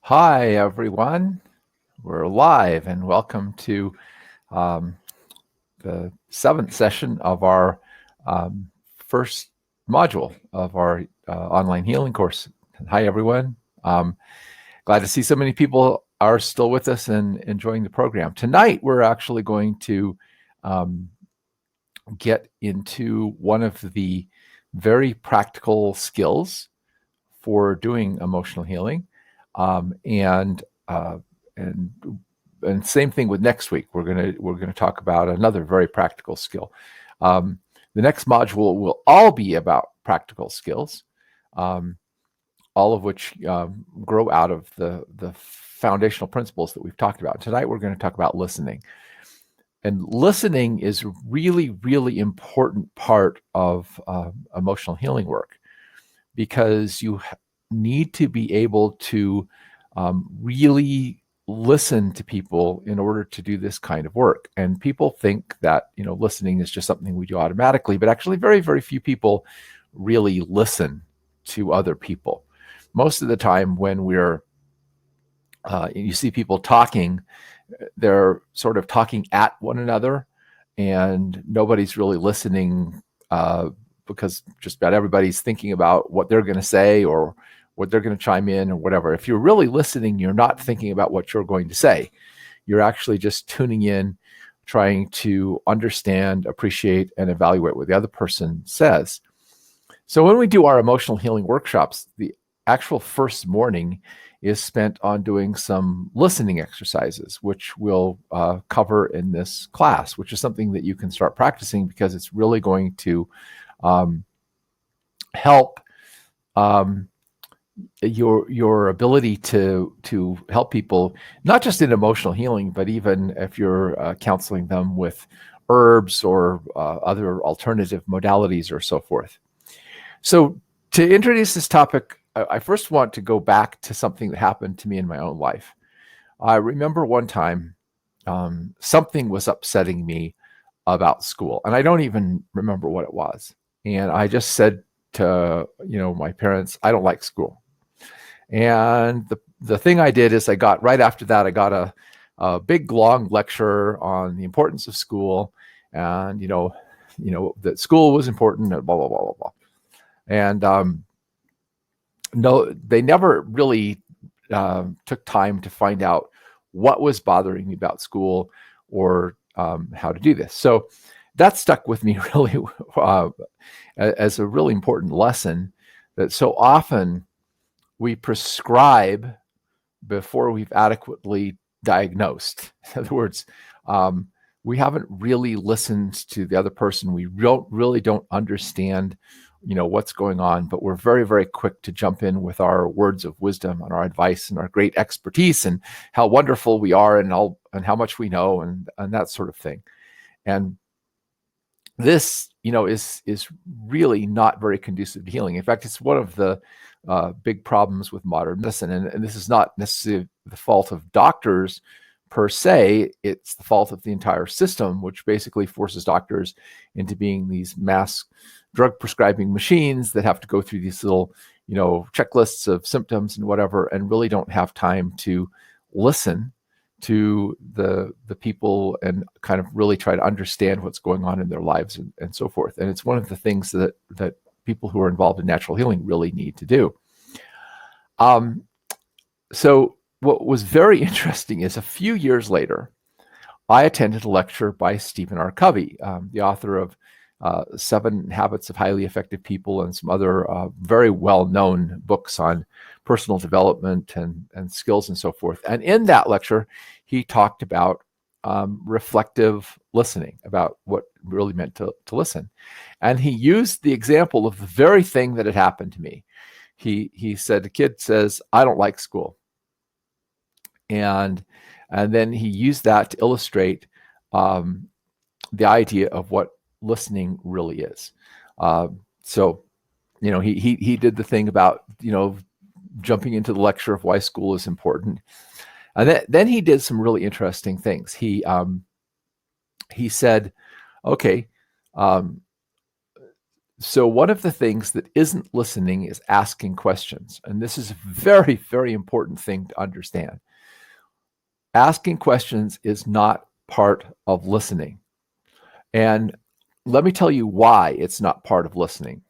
Hi, everyone. We're live and welcome to um, the seventh session of our first module of our online healing course. Hi, everyone. Glad to see so many people are still with us and enjoying the program. Tonight, we're actually going to get into one of the very practical skills for doing emotional healing. And and same thing with next week. We're gonna talk about another very practical skill. The next module will all be about practical skills, all of which grow out of the foundational principles that we've talked about. Tonight we're going to talk about listening. And listening is a really, really important part of emotional healing work, because you need to be able to really listen to people in order to do this kind of work. And people think that, listening is just something we do automatically, but actually very, very few people really listen to other people. Most of the time when you see people talking, they're sort of talking at one another and nobody's really listening, because just about everybody's thinking about what they're going to say or what they're going to chime in or whatever. If you're really listening, you're not thinking about what you're going to say. You're actually just tuning in, trying to understand, appreciate, and evaluate what the other person says. So when we do our emotional healing workshops, the actual first morning is spent on doing some listening exercises, which we'll cover in this class, which is something that you can start practicing because it's really going to help your ability to help people, not just in emotional healing, but even if you're counseling them with herbs or other alternative modalities or so forth. So to introduce this topic, I first want to go back to something that happened to me in my own life. I remember one time something was upsetting me about school, and I don't even remember what it was. And I just said to my parents, I don't like school. And the thing I did is I got a big long lecture on the importance of school, and that school was important, and blah blah blah blah blah. And no, they never really took time to find out what was bothering me about school or how to do this. So that stuck with me really as a really important lesson, that so often we prescribe before we've adequately diagnosed. In other words, we haven't really listened to the other person. We really don't understand what's going on, but we're very, very quick to jump in with our words of wisdom and our advice and our great expertise and how wonderful we are and how much we know and that sort of thing. And this is really not very conducive to healing. In fact, it's one of the big problems with modern medicine, and this is not necessarily the fault of doctors per se. It's the fault of the entire system, which basically forces doctors into being these mass drug prescribing machines that have to go through these little checklists of symptoms and whatever, and really don't have time to listen to the people and kind of really try to understand what's going on in their lives and so forth. And it's one of the things that people who are involved in natural healing really need to do. So what was very interesting is a few years later, I attended a lecture by Stephen R. Covey, the author of 7 Habits of Highly Effective People and some other very well-known books on personal development and skills and so forth. And in that lecture, he talked about reflective listening, about what really meant to listen. And he used the example of the very thing that had happened to me. He said, a kid says, I don't like school. And then he used that to illustrate the idea of what listening really is. So he did the thing about jumping into the lecture of why school is important, and then he did some really interesting things. He said, okay, So one of the things that isn't listening is asking questions. And this is a very, very important thing to understand. Asking questions is not part of listening. And let me tell you why it's not part of listening.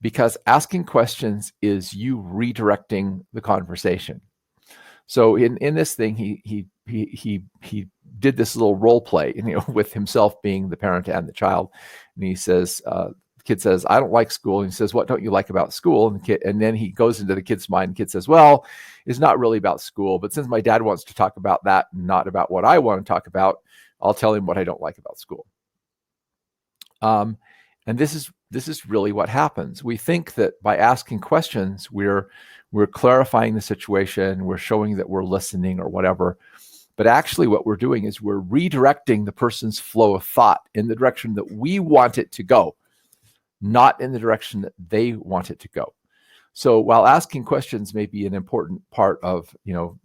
Because asking questions is you redirecting the conversation. So in this thing, he did this little role play, with himself being the parent and the child, and he says, the kid says, "I don't like school." And he says, "What don't you like about school?" And then he goes into the kid's mind. The kid says, "Well, it's not really about school, but since my dad wants to talk about that, and not about what I want to talk about, I'll tell him what I don't like about school." And this is really what happens. We think that by asking questions, we're clarifying the situation, we're showing that we're listening or whatever. But actually what we're doing is we're redirecting the person's flow of thought in the direction that we want it to go, not in the direction that they want it to go. So while asking questions may be an important part of,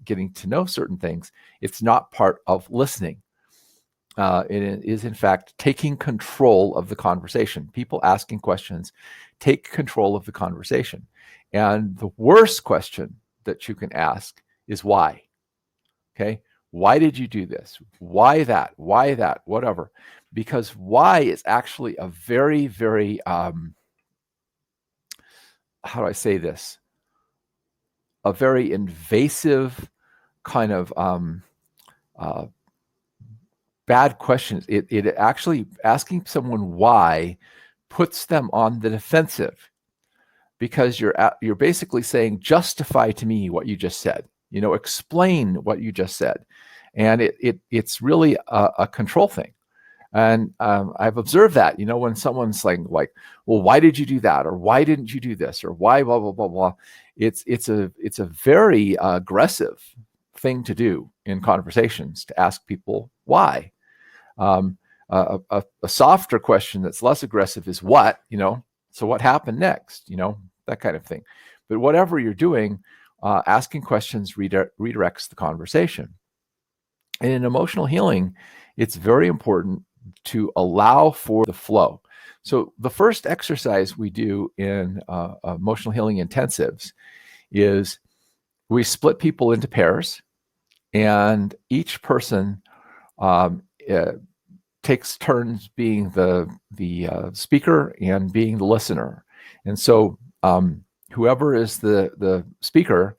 getting to know certain things, it's not part of listening. It is, in fact, taking control of the conversation. People asking questions take control of the conversation. And the worst question that you can ask is why. Okay? Why did you do this? Why that? Why that? Whatever. Because why is actually a very, very, how do I say this? A very invasive kind of bad questions. It actually, asking someone why puts them on the defensive, because you're basically saying, justify to me what you just said, explain what you just said. And it's really a control thing. And I've observed that, when someone's saying, like, well, why did you do that? Or why didn't you do this? Or why blah, blah, blah, blah. It's a very aggressive thing to do in conversations, to ask people why. A softer question that's less aggressive is what, so what happened next, that kind of thing. But whatever you're doing, asking questions redirects the conversation. And in emotional healing, it's very important to allow for the flow. So the first exercise we do in emotional healing intensives is we split people into pairs, and each person takes turns being the speaker and being the listener. And so whoever is the speaker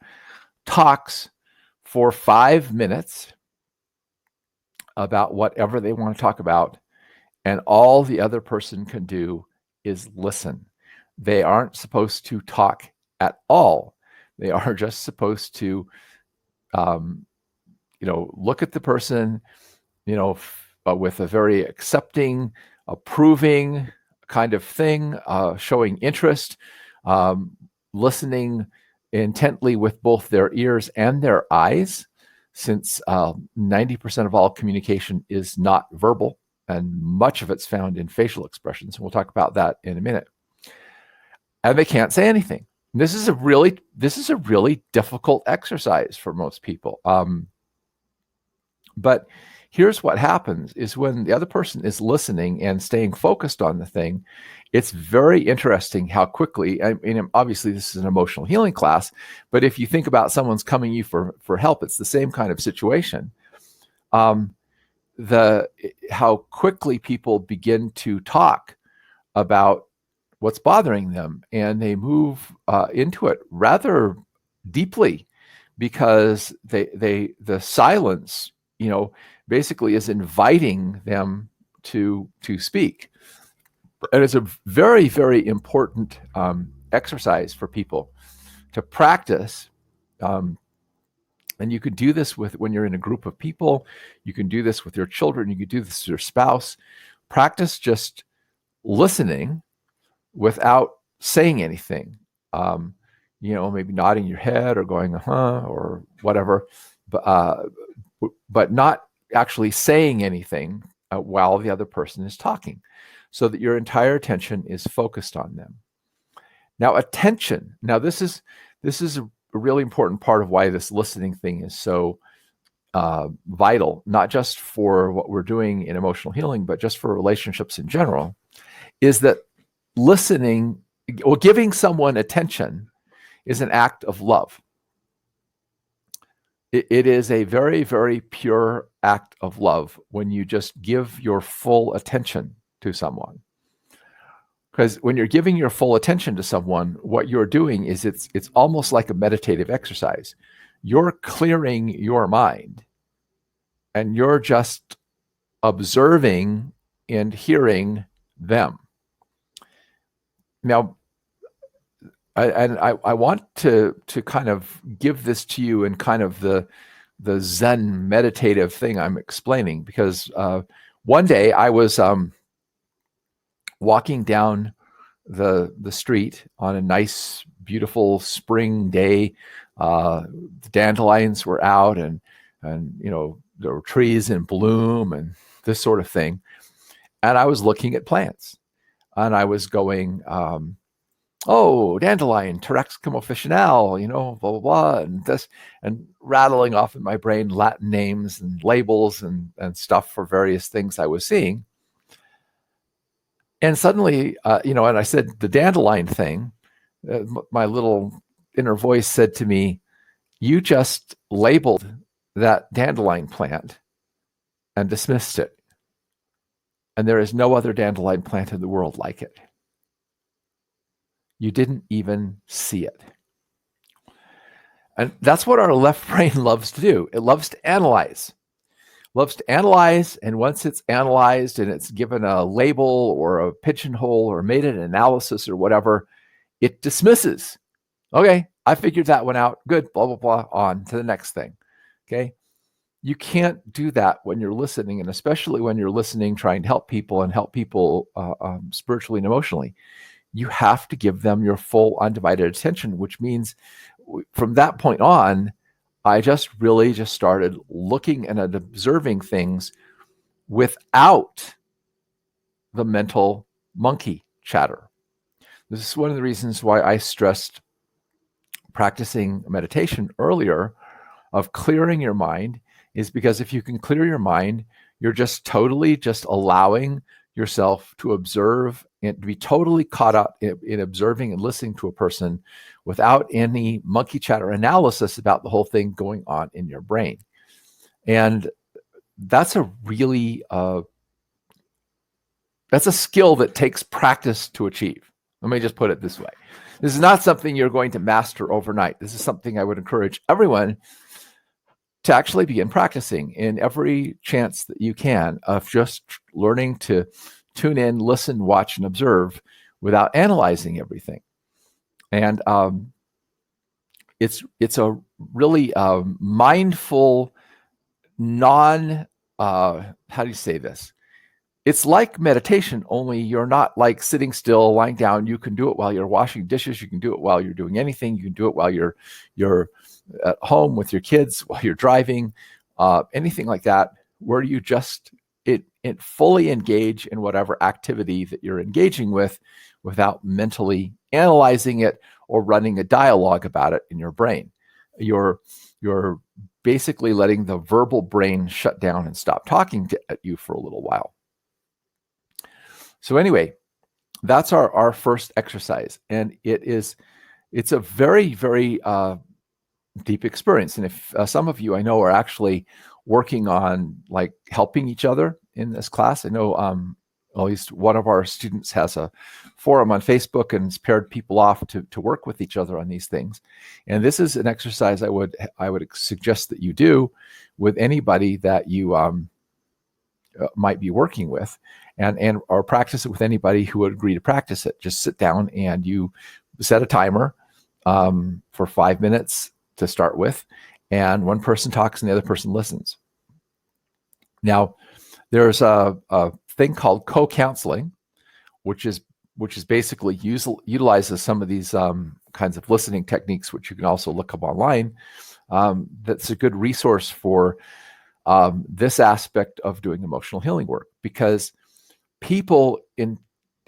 talks for 5 minutes about whatever they want to talk about, and all the other person can do is listen. They aren't supposed to talk at all. They are just supposed to look at the person, with a very accepting, approving kind of thing, showing interest, listening intently with both their ears and their eyes, since 90% of all communication is not verbal, and much of it's found in facial expressions. And we'll talk about that in a minute. And they can't say anything. This is a really difficult exercise for most people. But here's what happens is when the other person is listening and staying focused on the thing, it's very interesting how quickly, I mean, obviously this is an emotional healing class, but if you think about someone's coming you for help, it's the same kind of situation. How quickly people begin to talk about what's bothering them, and they move into it rather deeply, because the silence, basically is inviting them to speak. And it's a very, very important exercise for people to practice. And you can do this when you're in a group of people. You can do this with your children. You can do this with your spouse. Practice just listening without saying anything. Maybe nodding your head or going, uh-huh, or whatever, but not actually saying anything while the other person is talking, so that your entire attention is focused on them. Now, attention. Now, this is a really important part of why this listening thing is so vital, not just for what we're doing in emotional healing, but just for relationships in general, is that listening or giving someone attention is an act of love. It is a very, very pure act of love when you just give your full attention to someone. Because when you're giving your full attention to someone, what you're doing is it's almost like a meditative exercise. You're clearing your mind and you're just observing and hearing them. Now, I want to kind of give this to you in kind of the Zen meditative thing I'm explaining, because one day I was walking down the street on a nice, beautiful spring day. The dandelions were out, and there were trees in bloom and this sort of thing. And I was looking at plants, and I was going, oh, dandelion, Terexcum officinale, blah, blah, blah, and this, and rattling off in my brain Latin names and labels and stuff for various things I was seeing. And suddenly, and I said the dandelion thing, my little inner voice said to me, you just labeled that dandelion plant and dismissed it. And there is no other dandelion plant in the world like it. You didn't even see it. And that's what our left brain loves to do. It loves to analyze. And once it's analyzed and it's given a label or a pigeonhole or made an analysis or whatever, it dismisses. Okay, I figured that one out. Good, blah, blah, blah, on to the next thing. Okay? You can't do that when you're listening, and especially when you're listening, trying to help people and help people spiritually and emotionally. You have to give them your full undivided attention, which means from that point on, I really started looking and observing things without the mental monkey chatter. This is one of the reasons why I stressed practicing meditation earlier, of clearing your mind, is because if you can clear your mind, you're just totally just allowing yourself to observe and to be totally caught up in observing and listening to a person without any monkey chatter analysis about the whole thing going on in your brain. And that's a really, that's a skill that takes practice to achieve. Let me just put it this way. This is not something you're going to master overnight. This is something I would encourage everyone to actually begin practicing in every chance that you can, of just learning to tune in, listen, watch, and observe without analyzing everything. And it's a really mindful, how do you say this? It's like meditation, only you're not like sitting still, lying down. You can do it while you're washing dishes. You can do it while you're doing anything. You can do it while you're at home with your kids, while you're driving, anything like that, where you just it fully engage in whatever activity that you're engaging with without mentally analyzing it or running a dialogue about it in your brain. You're basically letting the verbal brain shut down and stop talking at you for a little while. So anyway, that's our first exercise, and it's a very, very deep experience. And if some of you I know are actually working on like helping each other in this class, I know at least one of our students has a forum on Facebook and has paired people off to work with each other on these things. And this is an exercise I would suggest that you do with anybody that you might be working with, and or practice it with anybody who would agree to practice it. Just sit down and you set a timer for 5 minutes to start with, and one person talks and the other person listens. Now, there's a thing called co-counseling, which is basically utilizes some of these kinds of listening techniques, which you can also look up online. That's a good resource for this aspect of doing emotional healing work, because people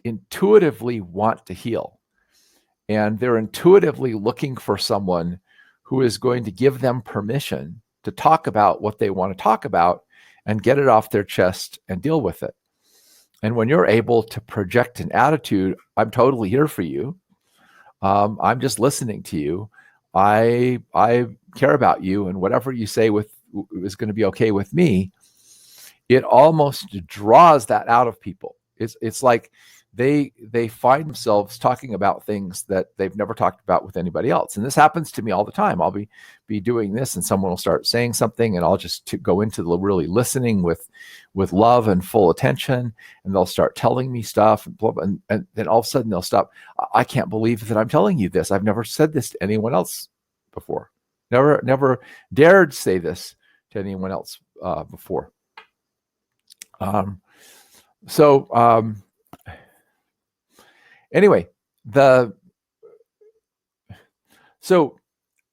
intuitively want to heal, and they're intuitively looking for someone who is going to give them permission to talk about what they want to talk about and get it off their chest and deal with it. And when you're able to project an attitude, I'm totally here for you. I'm just listening to you. I care about you, and whatever you say is going to be okay with me. It almost draws that out of people. It's like they find themselves talking about things that they've never talked about with anybody else. And this happens to me all the time. I'll be doing this, and someone will start saying something, and I'll just go into the really listening with love and full attention, and they'll start telling me stuff, and then all of a sudden they'll stop. I can't believe that I'm telling you this. I've never said this to anyone else before. Never dared say this to anyone else before. Anyway, so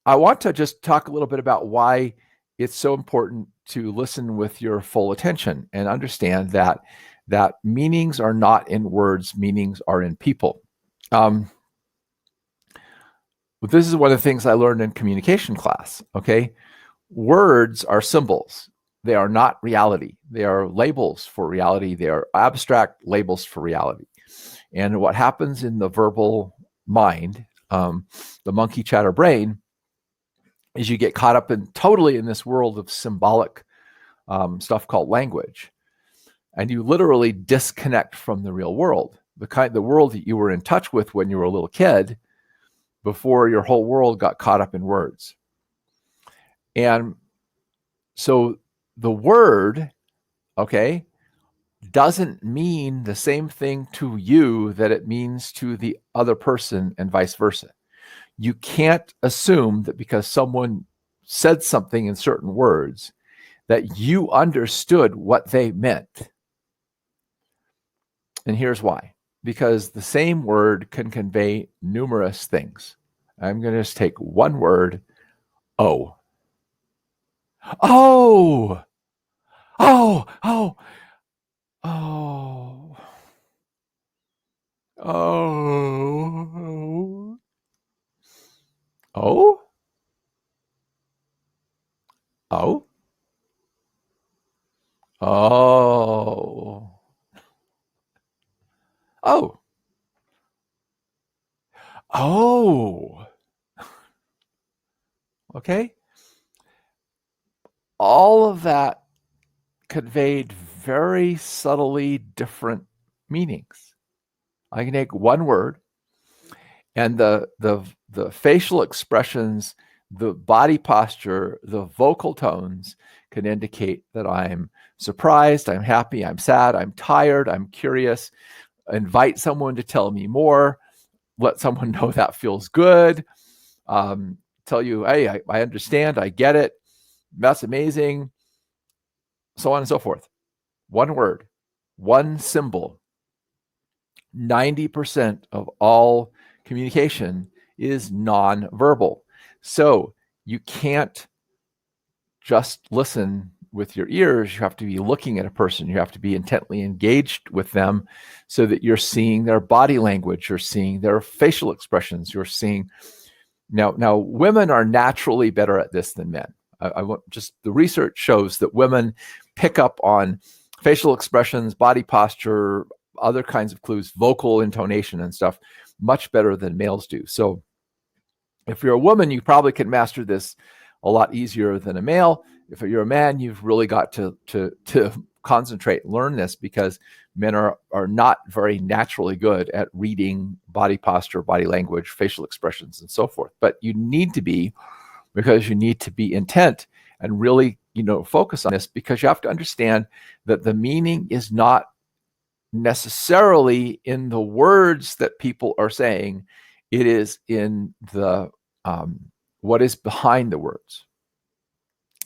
I want to just talk a little bit about why it's so important to listen with your full attention and understand that meanings are not in words, meanings are in people. This is one of the things I learned in communication class, okay? Words are symbols. They are not reality. They are labels for reality. They are abstract labels for reality. And what happens in the verbal mind, the monkey chatter brain, is you get caught up totally in this world of symbolic stuff called language. And you literally disconnect from the real world, the world that you were in touch with when you were a little kid, before your whole world got caught up in words. And so the word, okay, doesn't mean the same thing to you that it means to the other person, and vice versa. You can't assume that because someone said something in certain words that you understood what they meant. And here's why. Because the same word can convey numerous things. I'm going to just take one word, oh. Oh, oh, oh, oh, oh, oh, oh, oh, oh, oh. Okay. All of that conveyed very subtly different meanings. I can take one word, and the facial expressions, the body posture, the vocal tones can indicate that I'm surprised, I'm happy, I'm sad, I'm tired, I'm curious. Invite someone to tell me more. Let someone know that feels good. Tell you, hey, I understand, I get it. That's amazing. So on and so forth. One word, one symbol. 90% of all communication is nonverbal. So you can't just listen with your ears. You have to be looking at a person. You have to be intently engaged with them so that you're seeing their body language. You're seeing their facial expressions. You're seeing now women are naturally better at this than men. The research shows that women pick up on facial expressions, body posture, other kinds of clues, vocal intonation and stuff much better than males do. So if you're a woman, you probably can master this a lot easier than a male. If you're a man, you've really got to concentrate and learn this, because men are not very naturally good at reading body posture, body language, facial expressions, and so forth. But you need to be, because you need to be intent and really, focus on this, because you have to understand that the meaning is not necessarily in the words that people are saying. It is in the what is behind the words.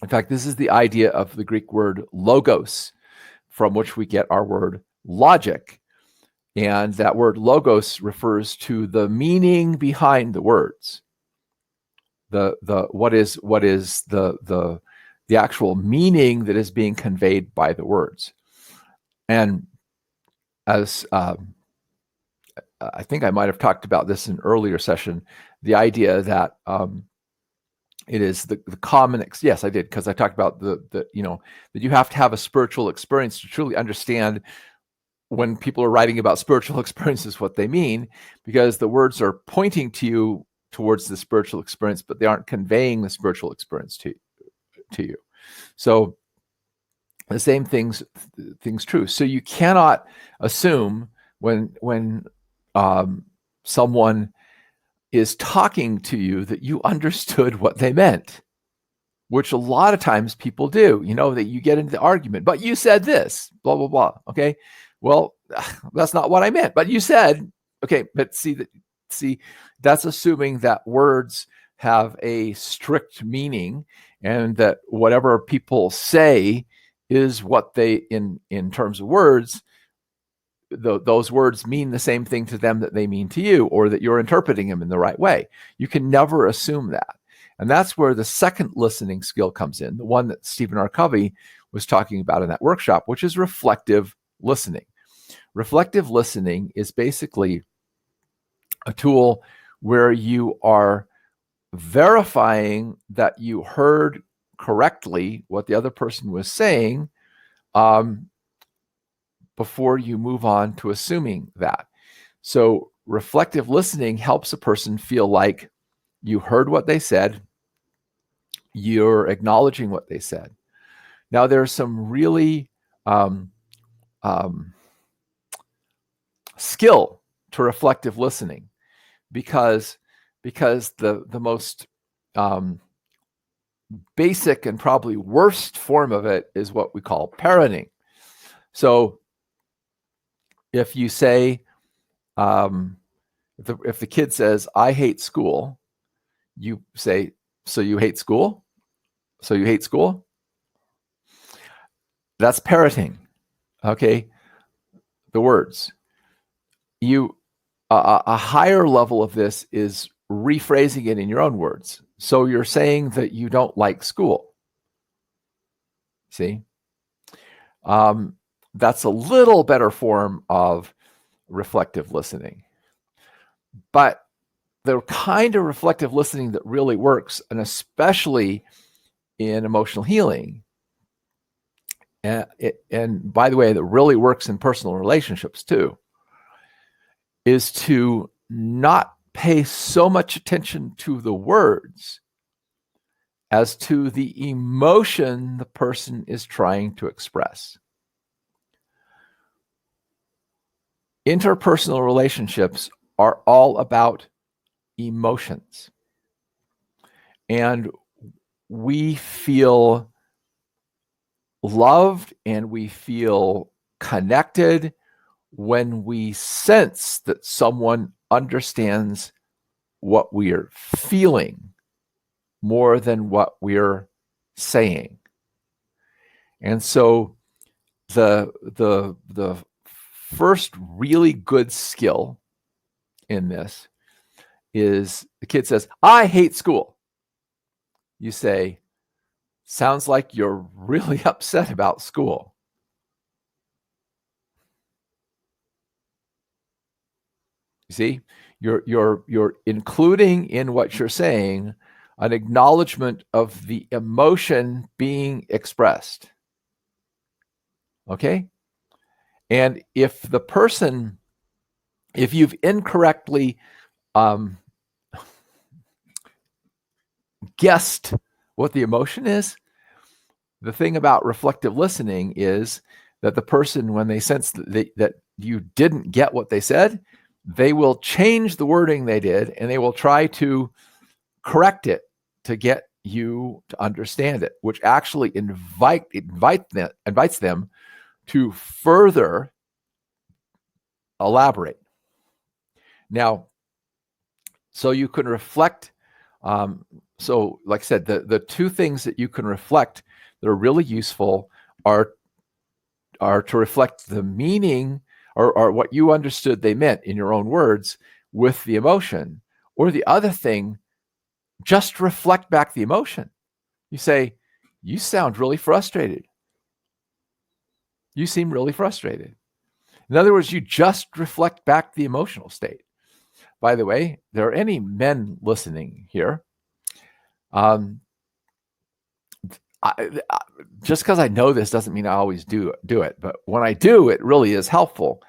In fact, this is the idea of the Greek word logos, from which we get our word logic. And that word logos refers to the meaning behind the words. What is the actual meaning that is being conveyed by the words. And as I think I might have talked about this in an earlier session, the idea that it is the common, yes, I did, because I talked about that you have to have a spiritual experience to truly understand when people are writing about spiritual experiences, what they mean, because the words are pointing to you towards the spiritual experience, but they aren't conveying the spiritual experience to you. So the same things true. So you cannot assume when someone is talking to you that you understood what they meant, which a lot of times people do. That you get into the argument, but you said this, blah blah blah. Okay, well, that's not what I meant, but you said. Okay, but see, that's assuming that words have a strict meaning, and that whatever people say is what they, in terms of words, those words mean the same thing to them that they mean to you, or that you're interpreting them in the right way. You can never assume that. And that's where the second listening skill comes in, the one that Stephen R. Covey was talking about in that workshop, which is reflective listening. Reflective listening is basically a tool where you are verifying that you heard correctly what the other person was saying before you move on to assuming that. So reflective listening helps a person feel like you heard what they said, you're acknowledging what they said. Now, there's some really skill to reflective listening, because the most basic and probably worst form of it is what we call parroting. So if you say, if the kid says, "I hate school," you say, "So you hate school? So you hate school?" That's parroting. Okay, the words. A higher level of this is rephrasing it in your own words. So you're saying that you don't like school. See? That's a little better form of reflective listening. But the kind of reflective listening that really works, and especially in emotional healing, and by the way, that really works in personal relationships too, is to not pay so much attention to the words as to the emotion the person is trying to express. Interpersonal relationships are all about emotions. And we feel loved and we feel connected when we sense that someone understands what we're feeling more than what we're saying. And so the first really good skill in this is, the kid says, "I hate school." You say, "Sounds like you're really upset about school." You see, you're including in what you're saying an acknowledgement of the emotion being expressed. Okay? And if you've incorrectly guessed what the emotion is, the thing about reflective listening is that the person, when they sense that you didn't get what they said, they will change the wording they did, and they will try to correct it to get you to understand it, which actually invites them to further elaborate. Now, so you can reflect. So like I said, the two things that you can reflect that are really useful are to reflect the meaning or what you understood they meant in your own words with the emotion. Or the other thing, just reflect back the emotion. You say, "You sound really frustrated. You seem really frustrated." In other words, you just reflect back the emotional state. By the way, there are any men listening here. just because I know this doesn't mean I always do it. But when I do, it really is helpful.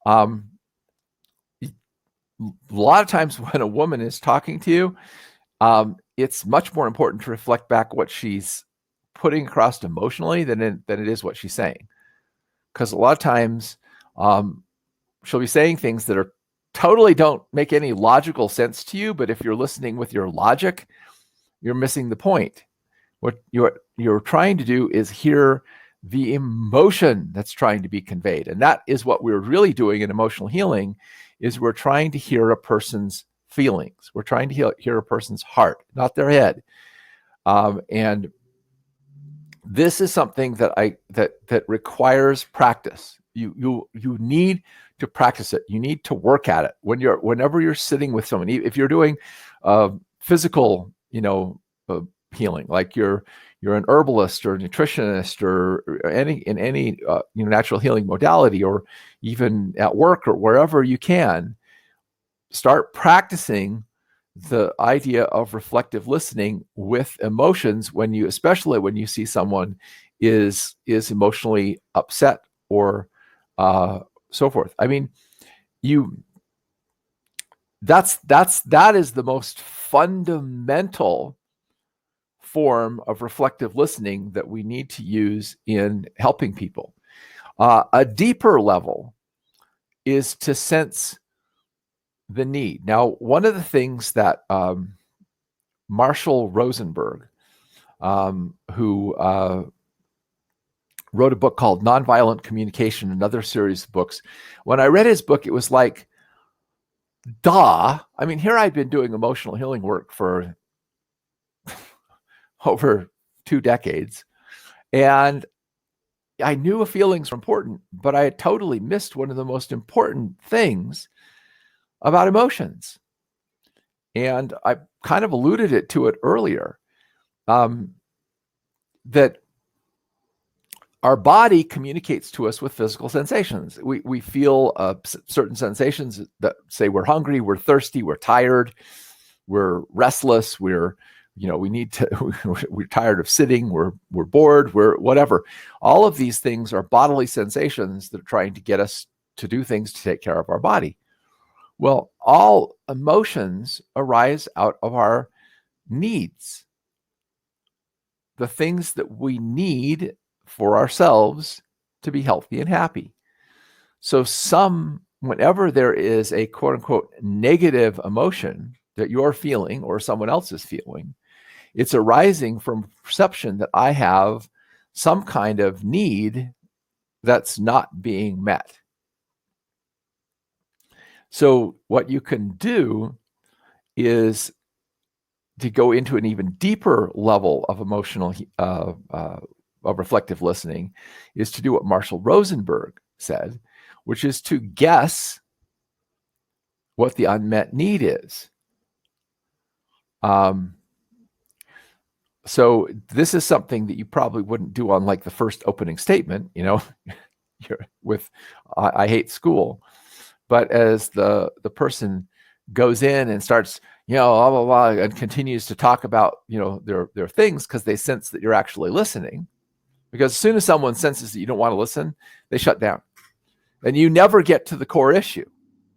A lot of times when a woman is talking to you, it's much more important to reflect back what she's putting across emotionally than it is what she's saying. Because a lot of times she'll be saying things that are totally don't make any logical sense to you, but if you're listening with your logic, you're missing the point. What you're trying to do is hear the emotion that's trying to be conveyed. And that is what we're really doing in emotional healing, is we're trying to hear a person's feelings. We're trying to hear a person's heart, not their head. And this is something that requires practice. You need to practice it. You need to work at it. Whenever you're sitting with someone, if you're doing physical, healing, like you're an herbalist or a nutritionist or in any natural healing modality, or even at work or wherever you can, start practicing the idea of reflective listening with emotions especially when you see someone is emotionally upset or so forth. I mean, that is the most fundamental form of reflective listening that we need to use in helping people. A deeper level is to sense the need. Now, one of the things that Marshall Rosenberg, who wrote a book called Nonviolent Communication, another series of books, when I read his book, it was like, duh. I mean, here I'd been doing emotional healing work for over 2 decades, and I knew feelings were important, but I had totally missed one of the most important things about emotions. And I kind of alluded to it earlier, that our body communicates to us with physical sensations. We feel certain sensations that say we're hungry, we're thirsty, we're tired, we're restless, we're tired of sitting, we're bored, we're whatever. All of these things are bodily sensations that are trying to get us to do things to take care of our body. Well, all emotions arise out of our needs, the things that we need for ourselves to be healthy and happy. So whenever there is a quote unquote negative emotion that you're feeling or someone else is feeling, it's arising from perception that I have some kind of need that's not being met. So what you can do is to go into an even deeper level of emotional, of reflective listening, is to do what Marshall Rosenberg said, which is to guess what the unmet need is. So this is something that you probably wouldn't do on like the first opening statement, with I hate school. But as the person goes in and starts, blah, blah, blah, and continues to talk about, their things, because they sense that you're actually listening. Because as soon as someone senses that you don't want to listen, they shut down. And you never get to the core issue.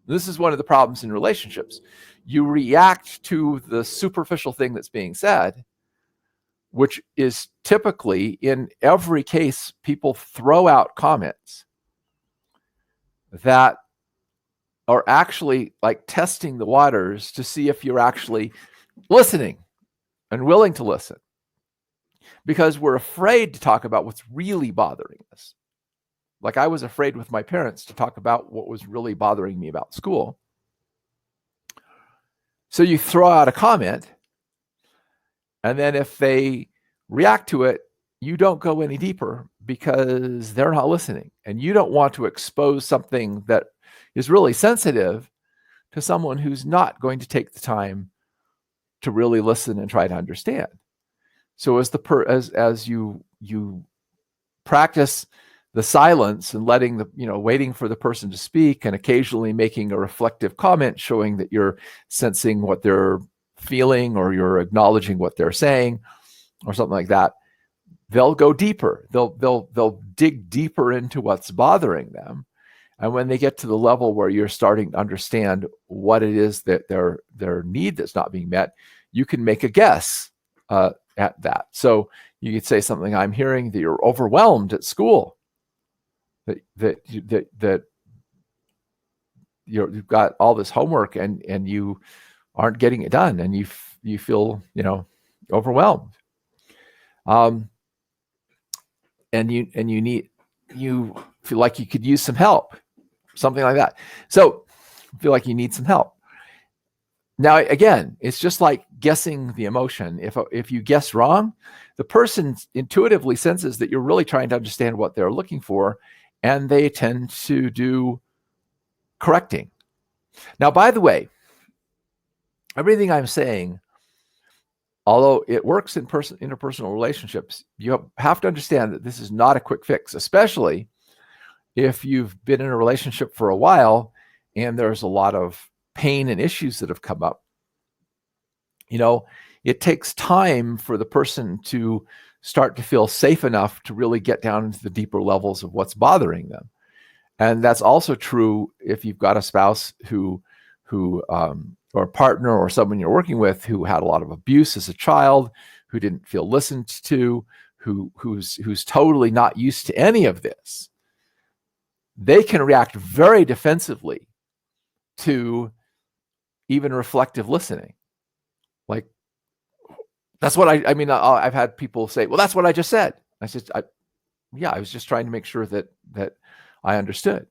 This is one of the problems in relationships. You react to the superficial thing that's being said, which is typically, in every case, people throw out comments that are actually like testing the waters to see if you're actually listening and willing to listen. Because we're afraid to talk about what's really bothering us. Like I was afraid with my parents to talk about what was really bothering me about school. So you throw out a comment, and then if they react to it, you don't go any deeper because they're not listening. And you don't want to expose something that is really sensitive to someone who's not going to take the time to really listen and try to understand. So as you practice the silence and letting waiting for the person to speak, and occasionally making a reflective comment showing that you're sensing what they're feeling or you're acknowledging what they're saying or something like that, they'll go deeper. They'll dig deeper into what's bothering them. And when they get to the level where you're starting to understand what it is that their need that's not being met, you can make a guess at that. So you could say something, I'm hearing that you're overwhelmed at school, that you've got all this homework and you aren't getting it done, and you feel, overwhelmed. And you feel like you could use some help, something like that. So feel like you need some help. Now, again, it's just like guessing the emotion. If you guess wrong, the person intuitively senses that you're really trying to understand what they're looking for, and they tend to do correcting. Now, by the way, everything I'm saying, although it works in interpersonal relationships, you have to understand that this is not a quick fix, especially if you've been in a relationship for a while and there's a lot of pain and issues that have come up. It takes time for the person to start to feel safe enough to really get down into the deeper levels of what's bothering them. And that's also true if you've got a spouse who or a partner or someone you're working with who had a lot of abuse as a child, who didn't feel listened to, who's totally not used to any of this. They can react very defensively to even reflective listening. Like, that's what I've had people say, well, that's what I just said. I said, I was just trying to make sure that I understood.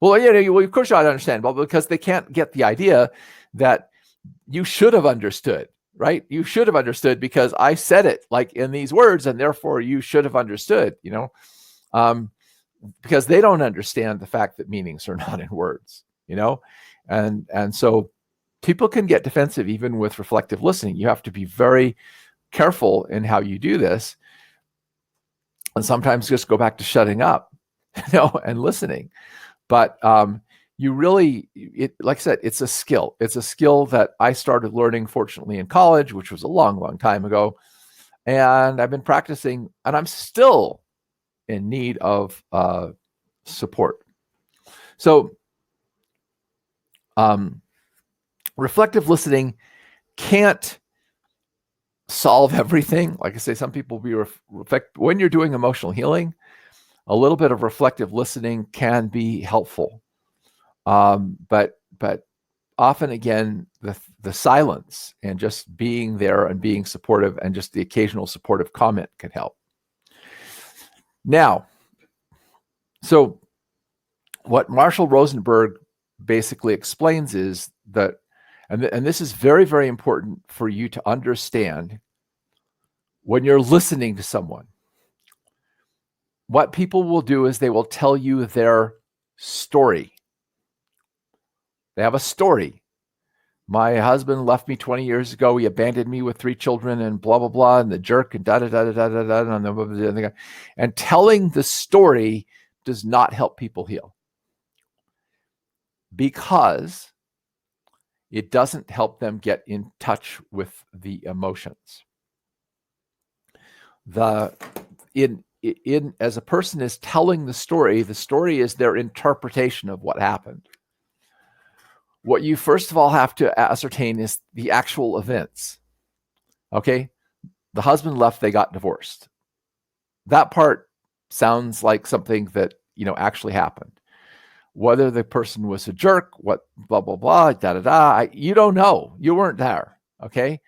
Well, of course you ought to understand, but because they can't get the idea that you should have understood, right? You should have understood because I said it like in these words, and therefore you should have understood, because they don't understand the fact that meanings are not in words, and so people can get defensive even with reflective listening. You have to be very careful in how you do this, and sometimes just go back to shutting up, and listening. But you really, like I said, it's a skill. It's a skill that I started learning, fortunately, in college, which was a long, long time ago. And I've been practicing, and I'm still in need of support. So reflective listening can't solve everything. Like I say, some people when you're doing emotional healing, a little bit of reflective listening can be helpful. But often, again, the silence and just being there and being supportive and just the occasional supportive comment can help. Now, so what Marshall Rosenberg basically explains is that, and this is very, very important for you to understand when you're listening to someone. What people will do is they will tell you their story. They have a story. My husband left me 20 years ago. He abandoned me with 3 children and blah, blah, blah, and the jerk and da-da-da-da-da-da-da. And telling the story does not help people heal because it doesn't help them get in touch with the emotions. As a person is telling the story is their interpretation of what happened. What you first of all have to ascertain is the actual events. Okay? The husband left, they got divorced. That part sounds like something that, actually happened. Whether the person was a jerk, what, blah, blah, blah, da-da-da, you don't know. You weren't there. Okay?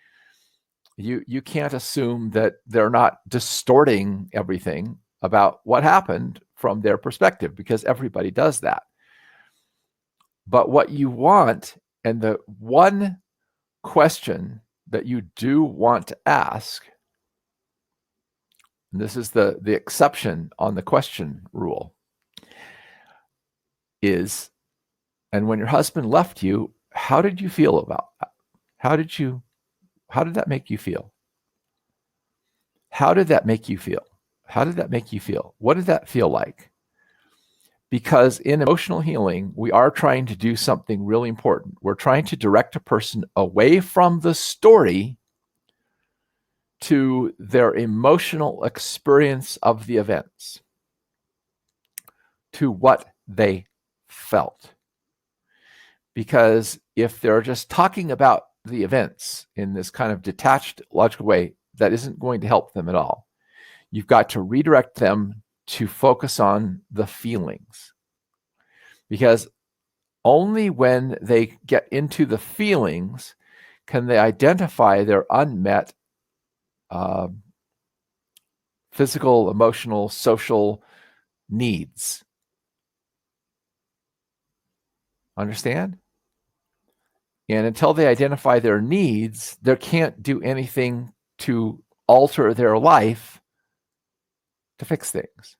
You can't assume that they're not distorting everything about what happened from their perspective, because everybody does that. But what you want, and the one question that you do want to ask, and this is the exception on the question rule, is, and when your husband left you, how did you feel about that? How did that make you feel? How did that make you feel? How did that make you feel? What did that feel like? Because in emotional healing, we are trying to do something really important. We're trying to direct a person away from the story to their emotional experience of the events, to what they felt. Because if they're just talking about the events in this kind of detached, logical way, that isn't going to help them at all. You've got to redirect them to focus on the feelings. Because only when they get into the feelings can they identify their unmet physical, emotional, social needs. Understand? And until they identify their needs, they can't do anything to alter their life to fix things.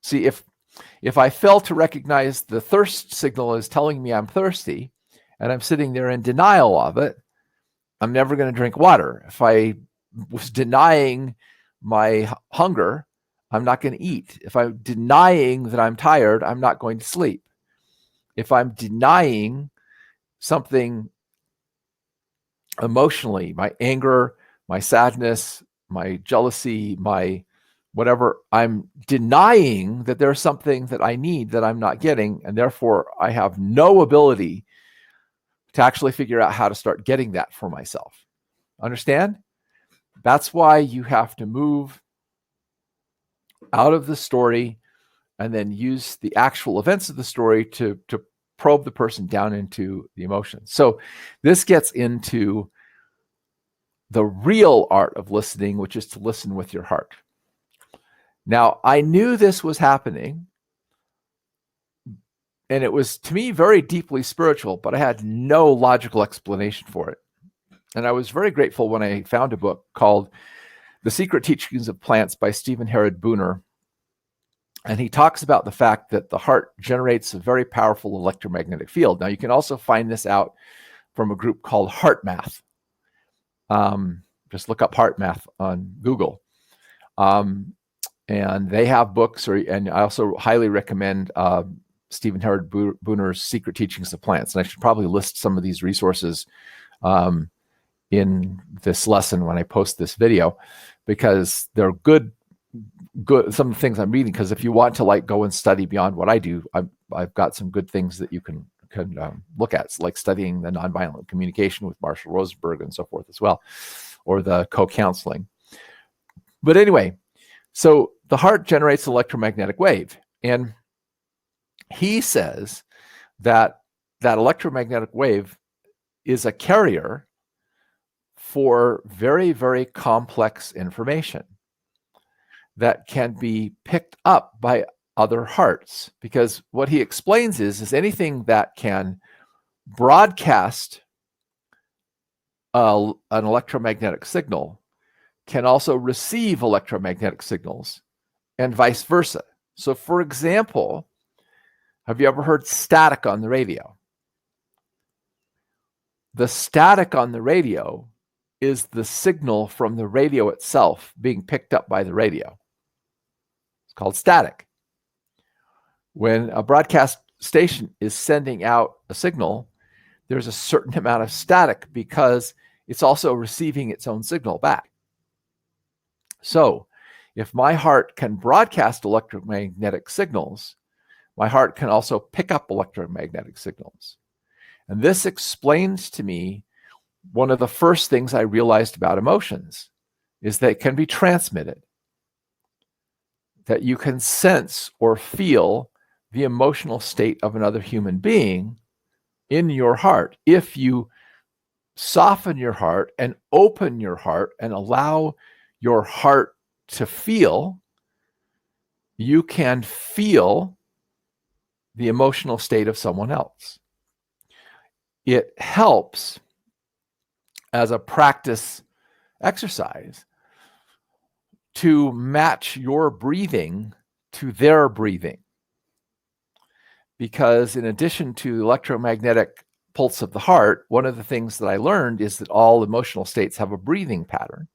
See, if I fail to recognize the thirst signal as telling me I'm thirsty, and I'm sitting there in denial of it, I'm never going to drink water. If I was denying my hunger, I'm not going to eat. If I'm denying that I'm tired, I'm not going to sleep. If I'm denying something emotionally, my anger, my sadness, my jealousy, my whatever, I'm denying that there's something that I need that I'm not getting, and therefore I have no ability to actually figure out how to start getting that for myself. Understand? That's why you have to move out of the story and then use the actual events of the story to probe the person down into the emotions. So this gets into the real art of listening, which is to listen with your heart. Now, I knew this was happening, and it was, to me, very deeply spiritual, but I had no logical explanation for it. And I was very grateful when I found a book called The Secret Teachings of Plants by Stephen Herod Booner. And he talks about the fact that the heart generates a very powerful electromagnetic field. Now, you can also find this out from a group called Heart Math. Just look up Heart Math on Google. And they have books, and I also highly recommend Stephen Herod Booner's Secret Teachings of Plants. And I should probably list some of these resources in this lesson when I post this video, because they're good some of the things I'm reading. Because if you want to like go and study beyond what I do, I've got some good things that you can look at, like studying the nonviolent communication with Marshall Rosenberg and so forth as well, or the co-counseling. But anyway, so the heart generates an electromagnetic wave, and he says that electromagnetic wave is a carrier for very, very complex information that can be picked up by other hearts. Because what he explains is anything that can broadcast an electromagnetic signal can also receive electromagnetic signals, and vice versa. So, for example, have you ever heard static on the radio? The static on the radio is the signal from the radio itself being picked up by the radio. It's called static. When a broadcast station is sending out a signal, there's a certain amount of static because it's also receiving its own signal back. So, if my heart can broadcast electromagnetic signals, my heart can also pick up electromagnetic signals. And this explains to me one of the first things I realized about emotions is that it can be transmitted, that you can sense or feel the emotional state of another human being in your heart. If you soften your heart and open your heart and allow your heart to feel, you can feel the emotional state of someone else. It helps as a practice exercise to match your breathing to their breathing. Because in addition to the electromagnetic pulse of the heart, one of the things that I learned is that all emotional states have a breathing pattern.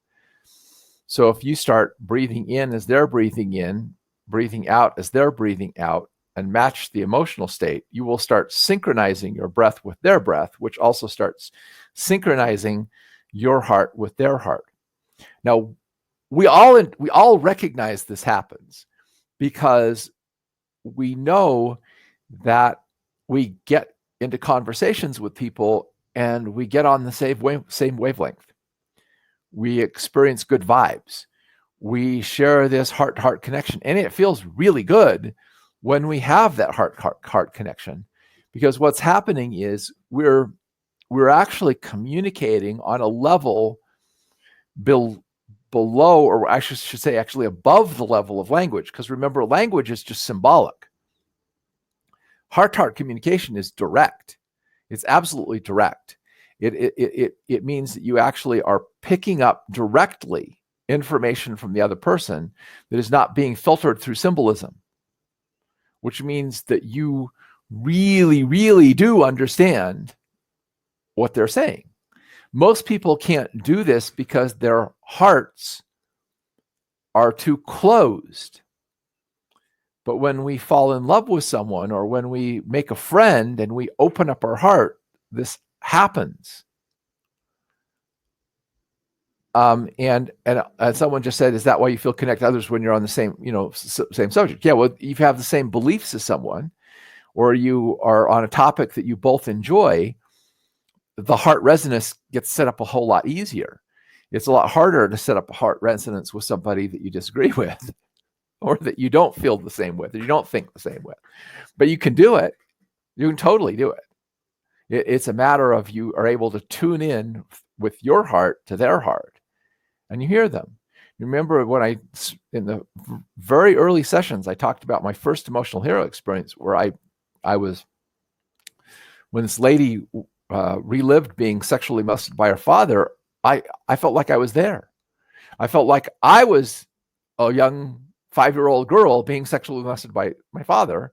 So if you start breathing in as they're breathing in, breathing out as they're breathing out, and match the emotional state, you will start synchronizing your breath with their breath, which also starts synchronizing your heart with their heart. Now, we all recognize this happens because we know that we get into conversations with people and we get on the same wavelength. We experience good vibes. We share this heart-to-heart connection, and it feels really good when we have that heart connection, because what's happening is we're actually communicating on a level below, or I should say actually above the level of language, because remember, language is just symbolic. Heart-to-heart communication is direct. It's absolutely direct. It means that you actually are picking up directly information from the other person that is not being filtered through symbolism, which means that you really, really do understand what they're saying. Most people can't do this because their hearts are too closed. But when we fall in love with someone, or when we make a friend and we open up our heart, this happens. And someone just said, "Is that why you feel connected to others when you're on the same, same subject?" Yeah, well, if you have the same beliefs as someone, or you are on a topic that you both enjoy, the heart resonance gets set up a whole lot easier. It's a lot harder to set up a heart resonance with somebody that you disagree with, or that you don't feel the same with, or you don't think the same with. But you can do it. You can totally do it. It's a matter of you are able to tune in with your heart to their heart, and you hear them. You remember when in the very early sessions, I talked about my first emotional hero experience, where I was, when this lady relived being sexually molested by her father, I felt like I was there. I felt like I was a young 5-year-old girl being sexually molested by my father,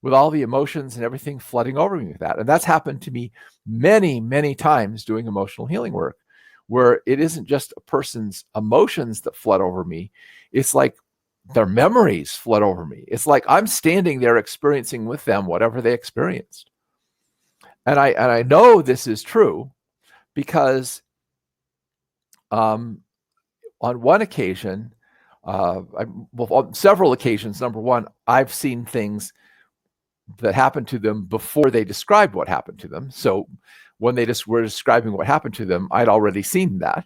with all the emotions and everything flooding over me with that. And that's happened to me many, many times doing emotional healing work, where it isn't just a person's emotions that flood over me. It's like their memories flood over me. It's like I'm standing there experiencing with them whatever they experienced. And I know this is true because on one occasion, on several occasions, number one, I've seen things that happened to them before they described what happened to them. So when they just were describing what happened to them, I'd already seen that.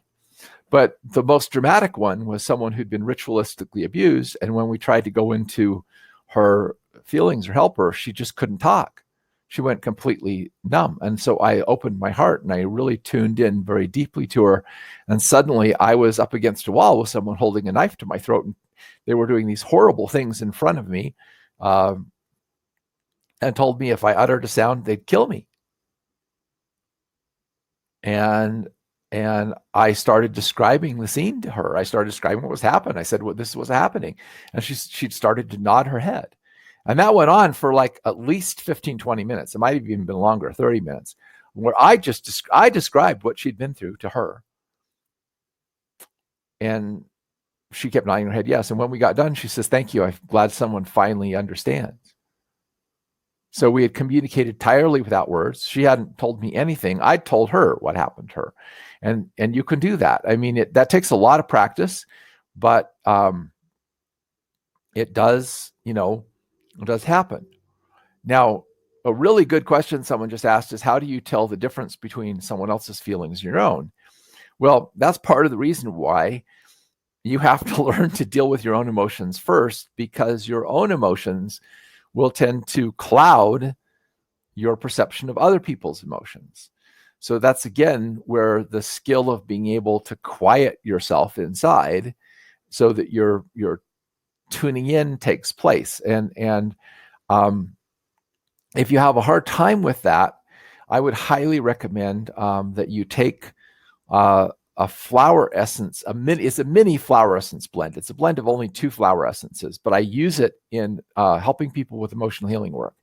But the most dramatic one was someone who'd been ritualistically abused. And when we tried to go into her feelings or help her, she just couldn't talk. She went completely numb. And so I opened my heart and I really tuned in very deeply to her. And suddenly I was up against a wall with someone holding a knife to my throat. And they were doing these horrible things in front of me, and told me if I uttered a sound, they'd kill me. And I started describing the scene to her. I started describing what was happening. I said, "Well, this was happening." And she'd started to nod her head. And that went on for like at least 15, 20 minutes. It might have even been longer, 30 minutes, where I described what she'd been through to her. And she kept nodding her head, yes. And when we got done, she says, "Thank you. I'm glad someone finally understands." So we had communicated entirely without words. She hadn't told me anything. I told her what happened to her. And you can do that. I mean, that takes a lot of practice, but it does, it does happen. Now, a really good question someone just asked is, how do you tell the difference between someone else's feelings and your own? Well, that's part of the reason why you have to learn to deal with your own emotions first, because your own emotions will tend to cloud your perception of other people's emotions. So that's, again, where the skill of being able to quiet yourself inside so that you're tuning in takes place. And if you have a hard time with that, I would highly recommend that you take a flower essence. It's a mini flower essence blend. It's a blend of only 2 flower essences, but I use it in helping people with emotional healing work,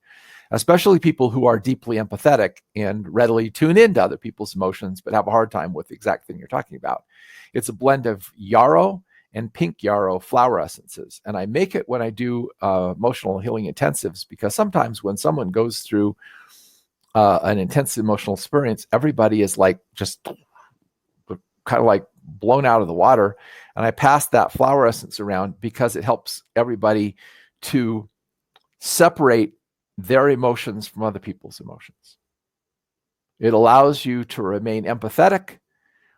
especially people who are deeply empathetic and readily tune into other people's emotions, but have a hard time with the exact thing you're talking about. It's a blend of yarrow and pink yarrow flower essences. And I make it when I do emotional healing intensives, because sometimes when someone goes through an intense emotional experience, everybody is like just kind of like blown out of the water, and I pass that flower essence around because it helps everybody to separate their emotions from other people's emotions. It allows you to remain empathetic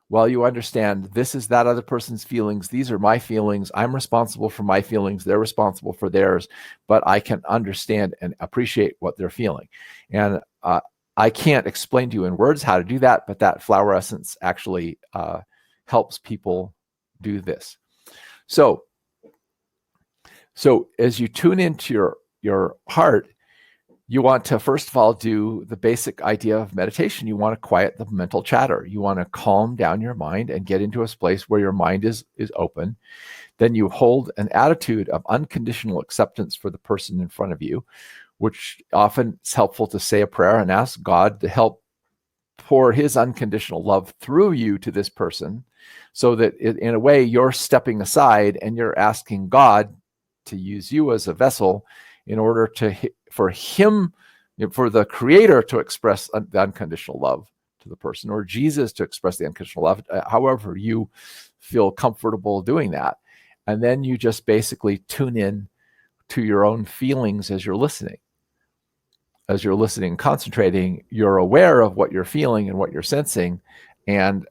while you understand this is that other person's feelings. These are my feelings. I'm responsible for my feelings. They're responsible for theirs, but I can understand and appreciate what they're feeling. And I can't explain to you in words how to do that, but that flower essence actually helps people do this. So as you tune into your heart, you want to, first of all, do the basic idea of meditation. You want to quiet the mental chatter. You want to calm down your mind and get into a place where your mind is open. Then you hold an attitude of unconditional acceptance for the person in front of you, which often is helpful to say a prayer and ask God to help pour his unconditional love through you to this person, so that in a way you're stepping aside and you're asking God to use you as a vessel in order for the Creator to express the unconditional love to the person, or Jesus to express the unconditional love, however you feel comfortable doing that. And then you just basically tune in to your own feelings as you're listening. As you're listening, concentrating, you're aware of what you're feeling and what you're sensing. And,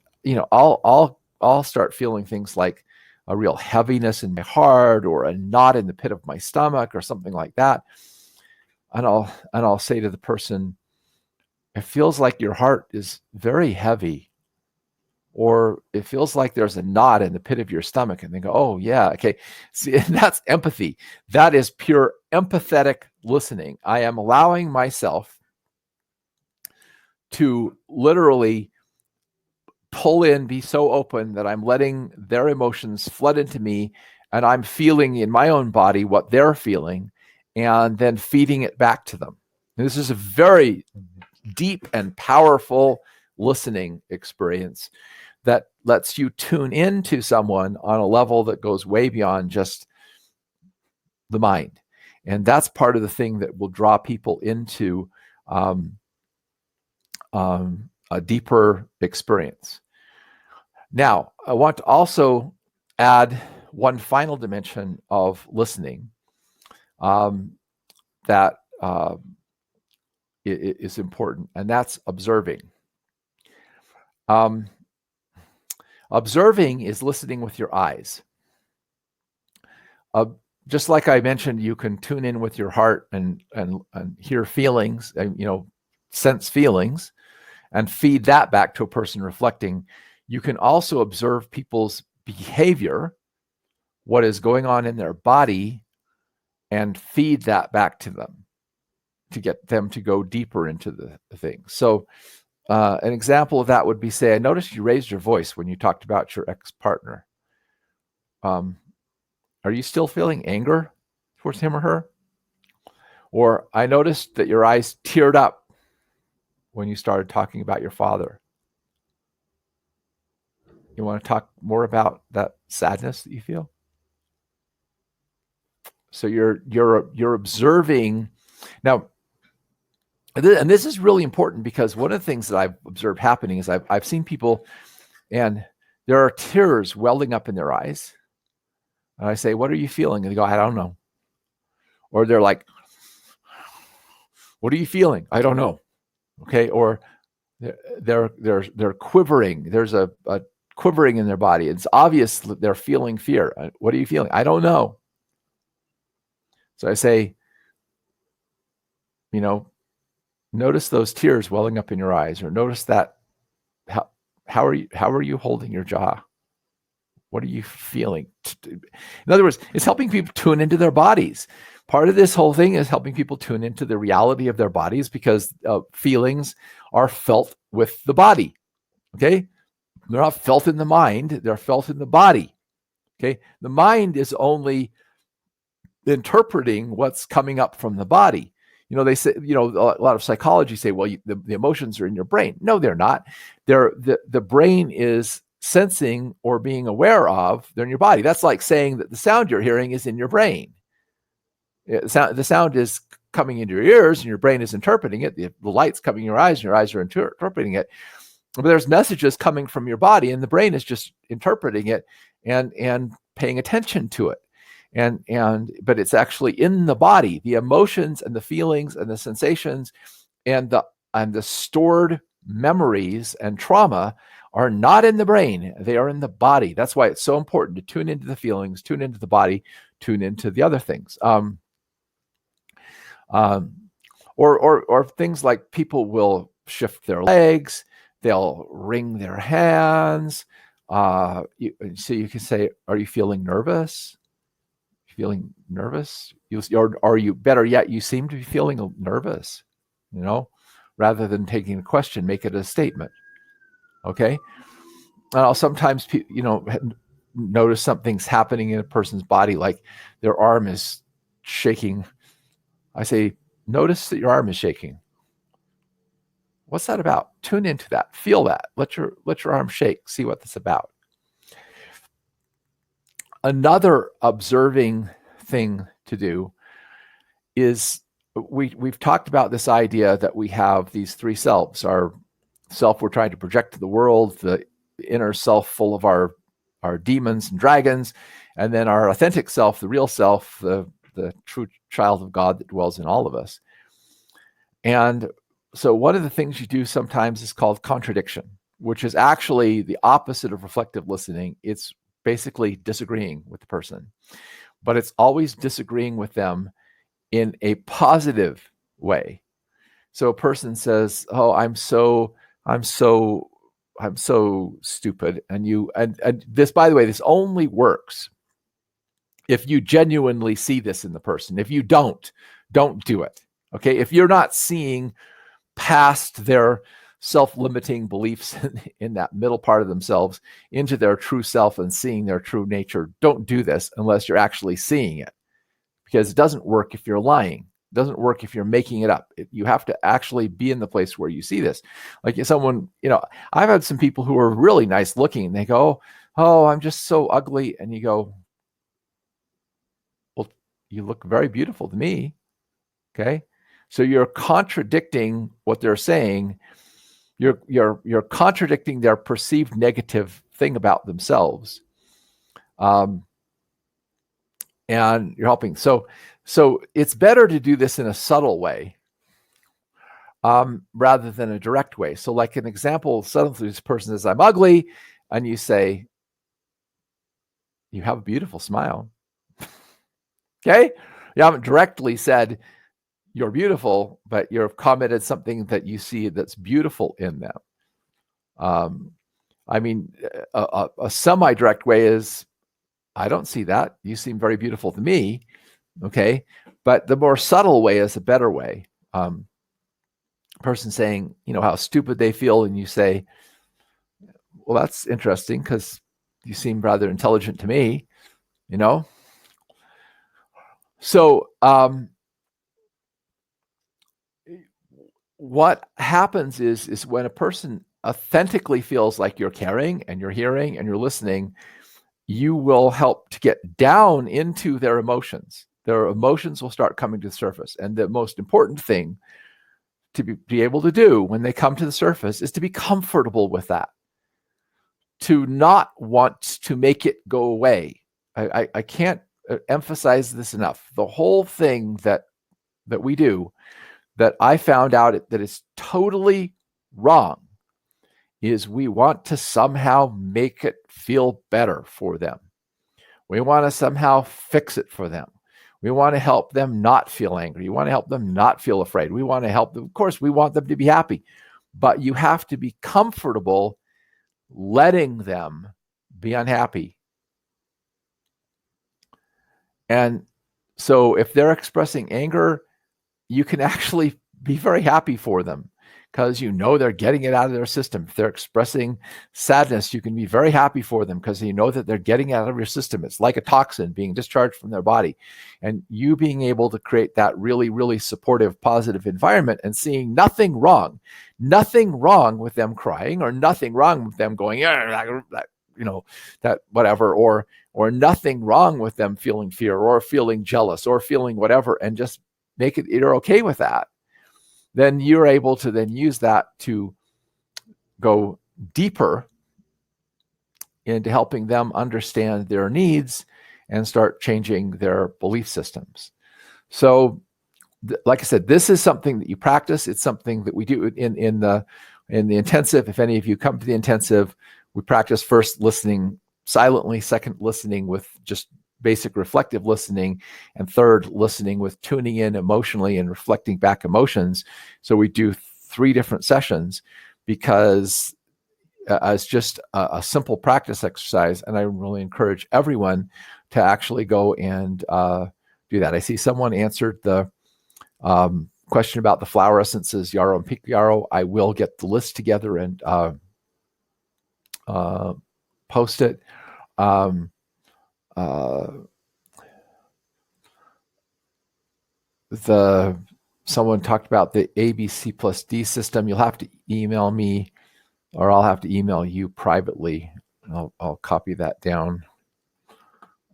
I'll start feeling things like a real heaviness in my heart, or a knot in the pit of my stomach, or something like that. And I'll say to the person, it feels like your heart is very heavy, or it feels like there's a knot in the pit of your stomach. And they go, oh yeah, okay. See, and that's empathy. That is pure empathetic listening. I am allowing myself to literally pull in, be so open that I'm letting their emotions flood into me, and I'm feeling in my own body what they're feeling, and then feeding it back to them. And this is a very deep and powerful listening experience that lets you tune into someone on a level that goes way beyond just the mind. And that's part of the thing that will draw people into a deeper experience. Now, I want to also add one final dimension of listening that is important, and that's observing. Observing is listening with your eyes. Just like I mentioned, you can tune in with your heart and hear feelings, sense feelings, and feed that back to a person reflecting. You can also observe people's behavior, what is going on in their body, and feed that back to them to get them to go deeper into the thing. So an example of that would be, say, I noticed you raised your voice when you talked about your ex-partner. Are you still feeling anger towards him or her? Or I noticed that your eyes teared up when you started talking about your father. You want to talk more about that sadness that you feel? So you're observing. Now, and this is really important, because one of the things that I've observed happening is I've seen people, and there are tears welling up in their eyes. And I say, what are you feeling? And they go, I don't know. Or they're like, what are you feeling? I don't know. Okay. Or they're quivering. There's a quivering in their body. It's obvious that they're feeling fear. What are you feeling? I don't know. So I say, notice those tears welling up in your eyes, or notice that. How are you holding your jaw? What are you feeling? In other words, it's helping people tune into their bodies. Part of this whole thing is helping people tune into the reality of their bodies, because feelings are felt with the body. Okay? They're not felt in the mind, they're felt in the body. Okay? The mind is only interpreting what's coming up from the body. They say, a lot of psychology say, well, the emotions are in your brain. No, they're not. The brain is sensing or being aware of, they're in your body. That's like saying that the sound you're hearing is in your brain. The sound is coming into your ears, and your brain is interpreting it. The light's coming in your eyes, and your eyes are interpreting it. But there's messages coming from your body, and the brain is just interpreting it and paying attention to it. But it's actually in the body. The emotions and the feelings and the sensations and the stored memories and trauma are not in the brain. They are in the body. That's why it's so important to tune into the feelings, tune into the body, tune into the other things. Or things like people will shift their legs, they'll wring their hands. So you can say, "Are you feeling nervous? Feeling nervous?" Or are you, better yet, you seem to be feeling nervous. Rather than taking a question, make it a statement. Okay. And I'll sometimes, notice something's happening in a person's body, like their arm is shaking. I say, notice that your arm is shaking. What's that about? Tune into that. Feel that. Let your arm shake. See what that's about. Another observing thing to do is we've talked about this idea that we have these three selves: our self we're trying to project to the world, the inner self full of our demons and dragons, and then our authentic self, the real self, the true child of God that dwells in all of us. And so one of the things you do sometimes is called contradiction, which is actually the opposite of reflective listening. It's basically disagreeing with the person, but it's always disagreeing with them in a positive way. So a person says, "Oh, I'm so stupid," and this, by the way, this only works if you genuinely see this in the person. If you don't do it. Okay, if you're not seeing past their self-limiting beliefs in that middle part of themselves into their true self and seeing their true nature, don't do this unless you're actually seeing it, because it doesn't work if you're lying. It doesn't work if you're making it up. You have to actually be in the place where you see this. Like if someone, I've had some people who are really nice looking and they go, "Oh, I'm just so ugly." And you go, "Well, you look very beautiful to me." Okay. So you're contradicting what they're saying. You're contradicting their perceived negative thing about themselves. And you're helping. So it's better to do this in a subtle way rather than a direct way. So like an example, suddenly this person says, "I'm ugly," and you say, "You have a beautiful smile." Okay? You haven't directly said you're beautiful, but you've commented something that you see that's beautiful in them. A semi-direct way is, "I don't see that. You seem very beautiful to me." Okay. But the more subtle way is a better way. Person saying, how stupid they feel, and you say, "Well, that's interesting because you seem rather intelligent to me," So, what happens is when a person authentically feels like you're caring and you're hearing and you're listening, you will help to get down into their emotions. Their emotions will start coming to the surface. And the most important thing to be able to do when they come to the surface is to be comfortable with that, to not want to make it go away. I can't emphasize this enough. The whole thing that we do, that I found out that is totally wrong, is we want to somehow make it feel better for them. We want to somehow fix it for them. We want to help them not feel angry. We want to help them not feel afraid. We want to help them. Of course, we want them to be happy, but you have to be comfortable letting them be unhappy. And so if they're expressing anger, you can actually be very happy for them because they're getting it out of their system. If they're expressing sadness, you can be very happy for them because you know that they're getting it out of your system. It's like a toxin being discharged from their body. And you being able to create that really, really supportive, positive environment and seeing nothing wrong with them crying, or nothing wrong with them going, that whatever, or nothing wrong with them feeling fear or feeling jealous or feeling whatever, and just make it, you're okay with that. Then you're able to then use that to go, deeper into helping them understand their needs and start changing their belief systems. So, like I said, this is something that you practice. It's something that we do in the intensive. If any of you come to the intensive, we practice first listening silently, second listening with just basic reflective listening, and third listening with tuning in emotionally and reflecting back emotions. So we do 3 different sessions because it's just a simple practice exercise, and I really encourage everyone to actually go and do that. I see someone answered the question about the flower essences, yarrow and pink yarrow. I will get the list together and post it. Someone talked about the ABC plus D system. You'll have to email me, or I'll have to email you privately. I'll copy that down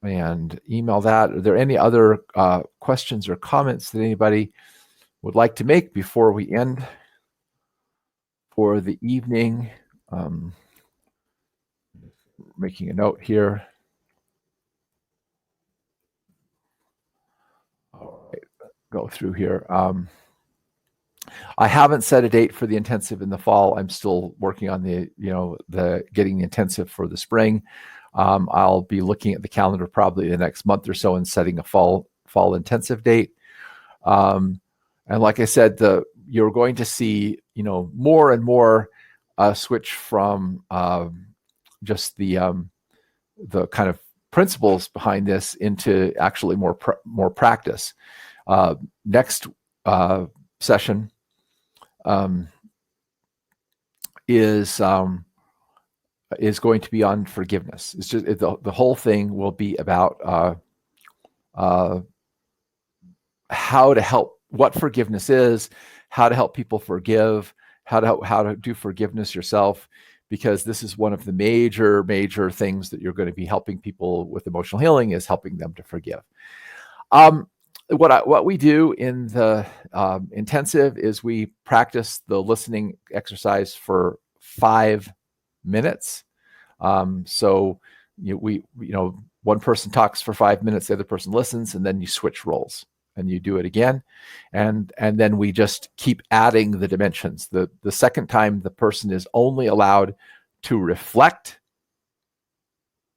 and email that. Are there any other questions or comments that anybody would like to make before we end for the evening? Making a note here. All right, go through here. I haven't set a date for the intensive in the fall. I'm still working on the getting the intensive for the spring. I'll be looking at the calendar probably the next month or so and setting a fall intensive date. And like I said, you're going to see more and more switch from just the kind of principles behind this into actually more practice. Next session is going to be on forgiveness. It's just the whole thing will be about how to help, what forgiveness is, how to help people forgive, how to do forgiveness yourself, because this is one of the major things that you're going to be helping people with emotional healing, is helping them to forgive. What we do in the intensive is we practice the listening exercise for 5 minutes. So one person talks for 5 minutes, the other person listens, and then you switch roles and you do it again. And then we just keep adding the dimensions. The second time, the person is only allowed to reflect,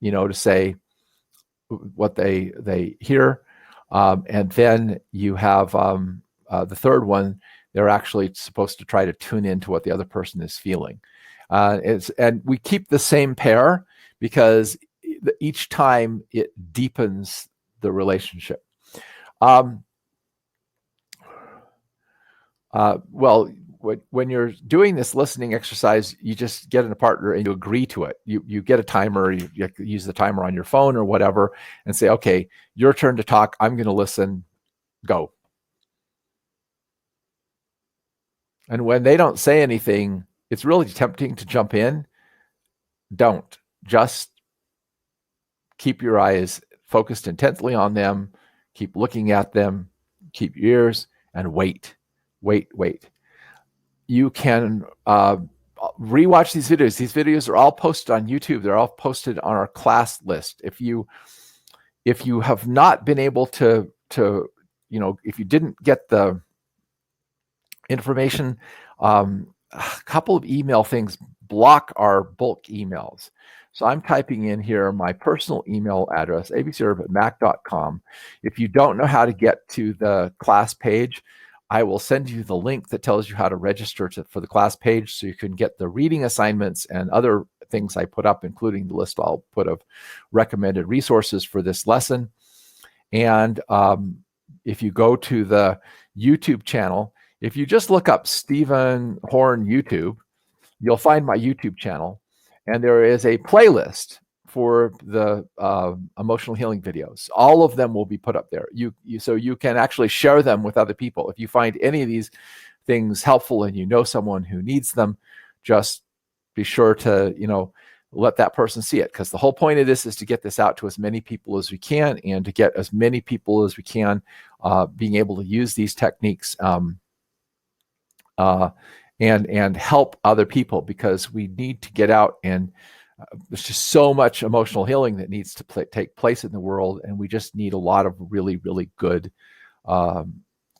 to say what they hear. And then you have the third one, they're actually supposed to try to tune into what the other person is feeling. And we keep the same pair because each time it deepens the relationship. When you're doing this listening exercise, you just get in a partner and you agree to it. You get a timer, you use the timer on your phone or whatever, and say, okay, your turn to talk. I'm going to listen. Go. And when they don't say anything, it's really tempting to jump in. Don't. Just keep your eyes focused intently on them. Keep looking at them. Keep your ears and wait. You can rewatch these videos. These videos are all posted on YouTube. They're all posted on our class list. If you have not been able to if you didn't get the information, a couple of email things block our bulk emails. So I'm typing in here my personal email address, abcurb@mac.com. If you don't know how to get to the class page, I will send you the link that tells you how to register for the class page so you can get the reading assignments and other things I put up, including the list I'll put of recommended resources for this lesson. And if you go to the YouTube channel, if you just look up Stephen Horne YouTube, you'll find my YouTube channel. And there is a playlist for the emotional healing videos. All of them will be put up there. So you can actually share them with other people. If you find any of these things helpful and you know someone who needs them, just be sure to let that person see it, because the whole point of this is to get this out to as many people as we can, and to get as many people as we can being able to use these techniques and help other people, because we need to get out and there's just so much emotional healing that needs to take place in the world, and we just need a lot of really, really good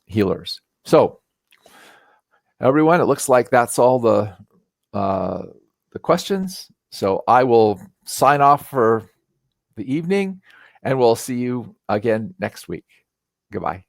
healers. So, everyone, it looks like that's all the questions. So I will sign off for the evening, and we'll see you again next week. Goodbye.